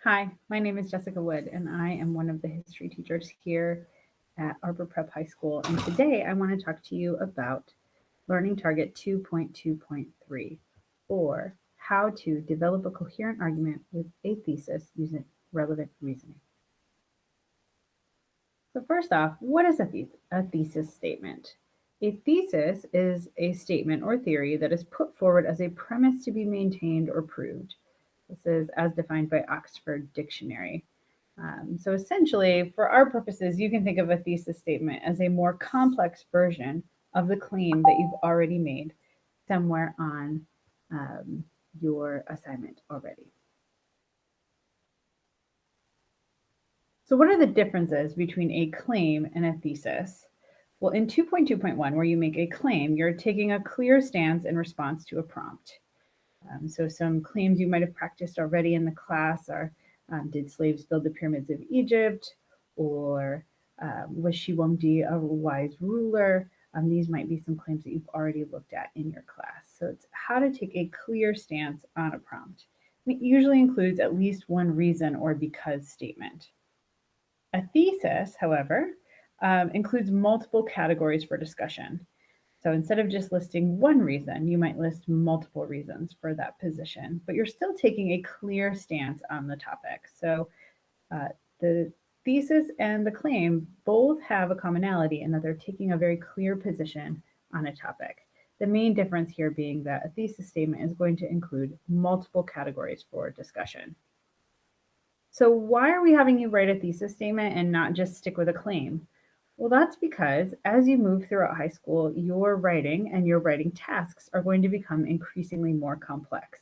Hi, my name is Jessica Wood, and I am one of the history teachers here at Arbor Prep High School. And today I want to talk to you about Learning Target 2.2.3, or how to develop a coherent argument with a thesis using relevant reasoning. So first off, what is a thesis statement? A thesis is a statement or theory that is put forward as a premise to be maintained or proved. This is as defined by Oxford Dictionary. So essentially, for our purposes, you can think of a thesis statement as a more complex version of the claim that you've already made somewhere on your assignment already. So what are the differences between a claim and a thesis? Well, in 2.2.1, where you make a claim, you're taking a clear stance in response to a prompt. So some claims you might have practiced already in the class are, did slaves build the pyramids of Egypt? Or was Shiwamdi a wise ruler? These might be some claims that you've already looked at in your class. So it's how to take a clear stance on a prompt. It usually includes at least one reason or because statement. A thesis, however, includes multiple categories for discussion. So instead of just listing one reason, you might list multiple reasons for that position, but you're still taking a clear stance on the topic. So the thesis and the claim both have a commonality in that they're taking a very clear position on a topic. The main difference here being that a thesis statement is going to include multiple categories for discussion. So why are we having you write a thesis statement and not just stick with a claim? Well, that's because as you move throughout high school, your writing and your writing tasks are going to become increasingly more complex.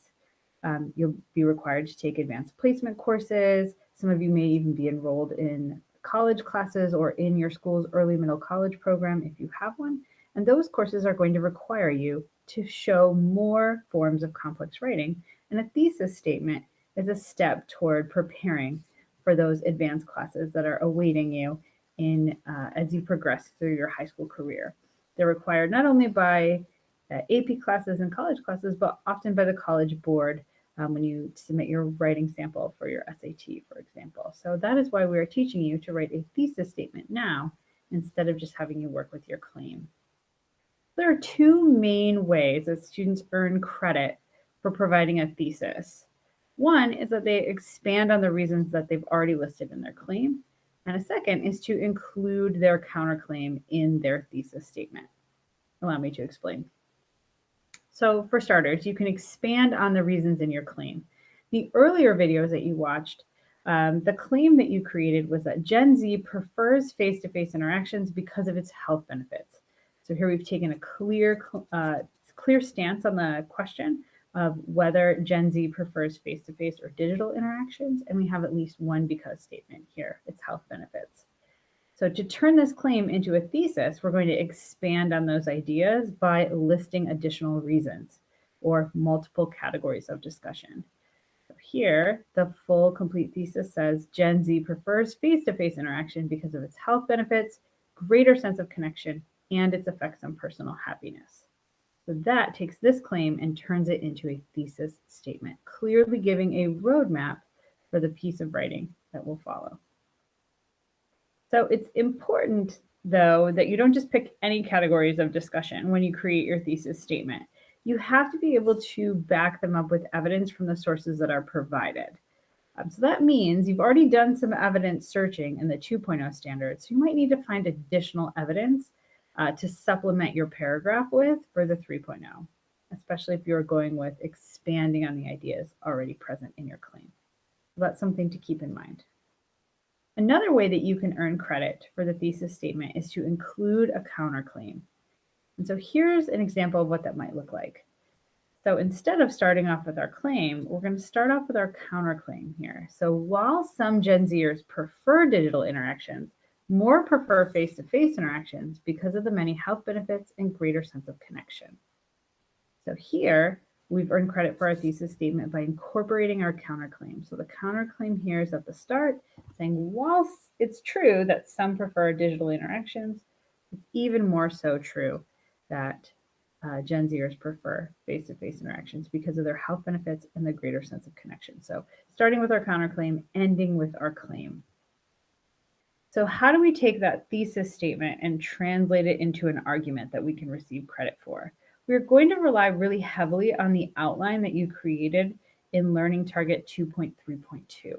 You'll be required to take advanced placement courses. Some of you may even be enrolled in college classes or in your school's early middle college program if you have one. And those courses are going to require you to show more forms of complex writing. And a thesis statement is a step toward preparing for those advanced classes that are awaiting you in as you progress through your high school career. They're required not only by AP classes and college classes, but often by the college board when you submit your writing sample for your SAT, for example. So that is why we are teaching you to write a thesis statement now instead of just having you work with your claim. There are two main ways that students earn credit for providing a thesis. One is that they expand on the reasons that they've already listed in their claim, and a second is to include their counterclaim in their thesis statement. Allow me to explain. So for starters, you can expand on the reasons in your claim. The earlier videos that you watched, the claim that you created was that Gen Z prefers face-to-face interactions because of its health benefits. So here we've taken a clear stance on the question of whether Gen Z prefers face-to-face or digital interactions, and we have at least one because statement here, its health benefits. So to turn this claim into a thesis, we're going to expand on those ideas by listing additional reasons or multiple categories of discussion. So here, the full complete thesis says Gen Z prefers face-to-face interaction because of its health benefits, greater sense of connection, and its effects on personal happiness. So that takes this claim and turns it into a thesis statement, clearly giving a roadmap for the piece of writing that will follow. So it's important, though, that you don't just pick any categories of discussion when you create your thesis statement. You have to be able to back them up with evidence from the sources that are provided. So that means you've already done some evidence searching in the 2.0 standards. You might need to find additional evidence to supplement your paragraph with for the 3.0, especially if you're going with expanding on the ideas already present in your claim. So that's something to keep in mind. Another way that you can earn credit for the thesis statement is to include a counterclaim. And so here's an example of what that might look like. So instead of starting off with our claim, we're going to start off with our counterclaim here. So while some Gen Zers prefer digital interactions, more prefer face-to-face interactions because of the many health benefits and greater sense of connection. So here, we've earned credit for our thesis statement by incorporating our counterclaim. So the counterclaim here is at the start, saying whilst it's true that some prefer digital interactions, it's even more so true that Gen Zers prefer face-to-face interactions because of their health benefits and the greater sense of connection. So starting with our counterclaim, ending with our claim. So how do we take that thesis statement and translate it into an argument that we can receive credit for? We're going to rely really heavily on the outline that you created in Learning Target 2.3.2.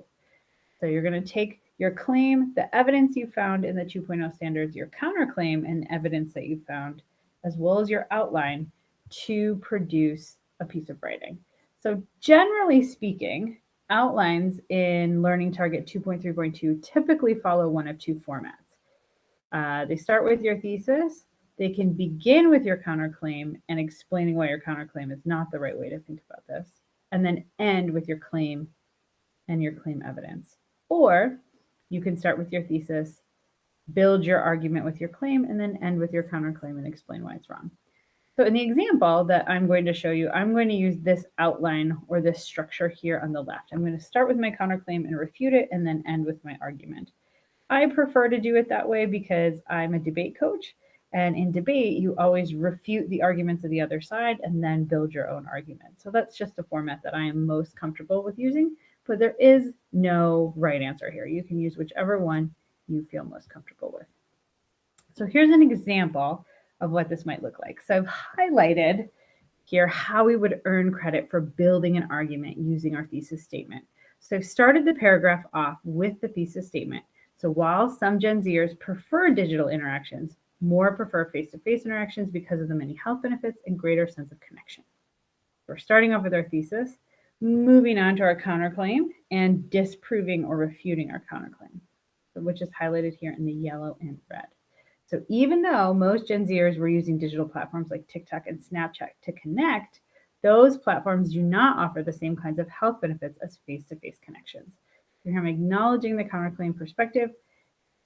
So you're going to take your claim, the evidence you found in the 2.0 standards, your counterclaim, and evidence that you found, as well as your outline to produce a piece of writing. So generally speaking, outlines in Learning Target 2.3.2 typically follow one of two formats. They start with your thesis. They can begin with your counterclaim and explaining why your counterclaim is not the right way to think about this, and then end with your claim and your claim evidence. Or you can start with your thesis, build your argument with your claim, and then end with your counterclaim and explain why it's wrong. So in the example that I'm going to show you, I'm going to use this outline or this structure here on the left. I'm going to start with my counterclaim and refute it, and then end with my argument. I prefer to do it that way because I'm a debate coach. And in debate, you always refute the arguments of the other side and then build your own argument. So that's just a format that I am most comfortable with using, but there is no right answer here. You can use whichever one you feel most comfortable with. So here's an example of what this might look like. So I've highlighted here how we would earn credit for building an argument using our thesis statement. So I've started the paragraph off with the thesis statement. So while some Gen Zers prefer digital interactions, more prefer face-to-face interactions because of the many health benefits and greater sense of connection. We're starting off with our thesis, moving on to our counterclaim, and disproving or refuting our counterclaim, which is highlighted here in the yellow and red. So even though most Gen Zers were using digital platforms like TikTok and Snapchat to connect, those platforms do not offer the same kinds of health benefits as face-to-face connections. Here I'm acknowledging the counterclaim perspective,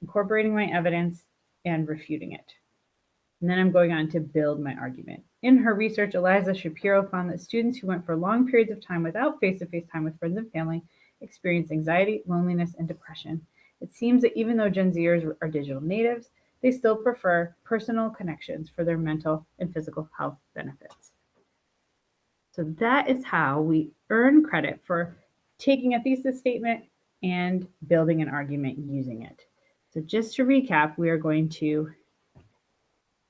incorporating my evidence, and refuting it. And then I'm going on to build my argument. In her research, Eliza Shapiro found that students who went for long periods of time without face-to-face time with friends and family experienced anxiety, loneliness, and depression. It seems that even though Gen Zers are digital natives, they still prefer personal connections for their mental and physical health benefits. So that is how we earn credit for taking a thesis statement and building an argument using it. So just to recap, we are going to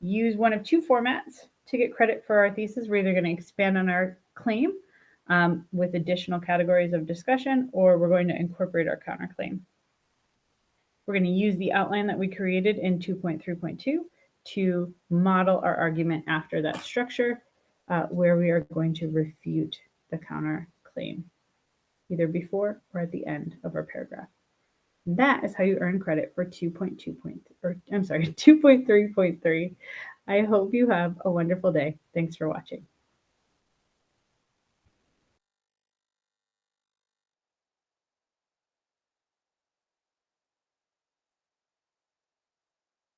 use one of two formats to get credit for our thesis. We're either going to expand on our claim with additional categories of discussion, or we're going to incorporate our counterclaim. We're going to use the outline that we created in 2.3.2 to model our argument after that structure, where we are going to refute the counterclaim, either before or at the end of our paragraph. That is how you earn credit for 2.3.3. I hope you have a wonderful day. Thanks for watching.